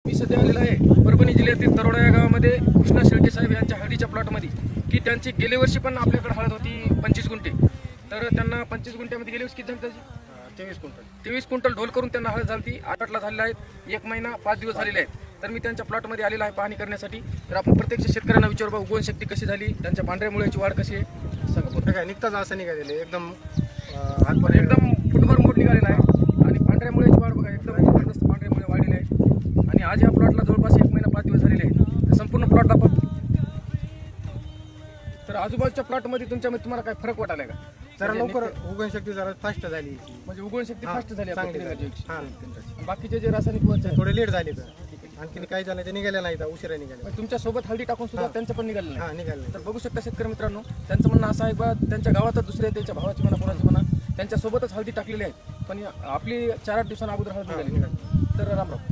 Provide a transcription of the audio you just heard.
मी सध्या आलेला आहे परभणी जिल्ह्यातील तरोडा या गावामध्ये कृष्णा शेळके साहेब यांच्या हळदीच्या प्लॉटमध्ये की त्यांची गेल्या वर्षी पण आपल्याकडे हळद होती 25 गुंठे. तर त्यांना 25 गुंठ्यामध्ये गेल्या वर्षी किती झाली त्याची 23 क्विंटल ढोल करून त्यांना हळद झाली. 8ला झालेल्या आहेत, 1 महिना 5 दिवस झालेले आहेत. तर मी त्यांच्या प्लॉटमध्ये आलेला आहे पाहणी करण्यासाठी. तर आपण प्रत्यक्ष शेतकऱ्यांना विचारू बा उगवणशक्ती कशी झाली, त्यांच्या पांढऱ्या मुळ्याची वाढ कशी आहे सांगा. मोठं काय निघताच असं निघालेलं एकदम एकदम फुटभर मोठ निघालेला आहे आणि पांढऱ्या मुळ्याची वाढ बघा एकदम जबरदस्त पांढऱ्या मुळे वाढलेले आहे. आणि आज या प्लॉटला जवळपास 1 महिना 5 दिवस झालेले आहेत. संपूर्ण प्लॉट दाखव. तर आजूबाजूच्या प्लॉटमध्ये तुमच्यामध्ये तुम्हाला काय फरक वाटायला का? जरा लवकर उगवणशक्ती जरा फास्ट झाली, म्हणजे उगवणशक्ती फास्ट झाली चांगली आपल्या झाली. पिकाची. बाकीचे जे रासायनिक वरचे आहेत, थोडे लेट झाले तर आणखी काही झालं ते निघाले नाही, उशिरा निघाले. मग तुमच्या सोबत हळदी टाकून सुद्धा त्यांचं पण निघालं नाही. निघाले. तर बघू शकता शेतकरी मित्रांनो, त्यांचं म्हणणं असं आहे बा त्यांच्या गावातच दुसरे त्यांच्या भावाची म्हणा कोणाची म्हणा त्यांच्या सोबतच हळदी टाकलेली आहे, पण आपली 4-8 दिवसांना अगोदर हळद निघाली. तर राम राम.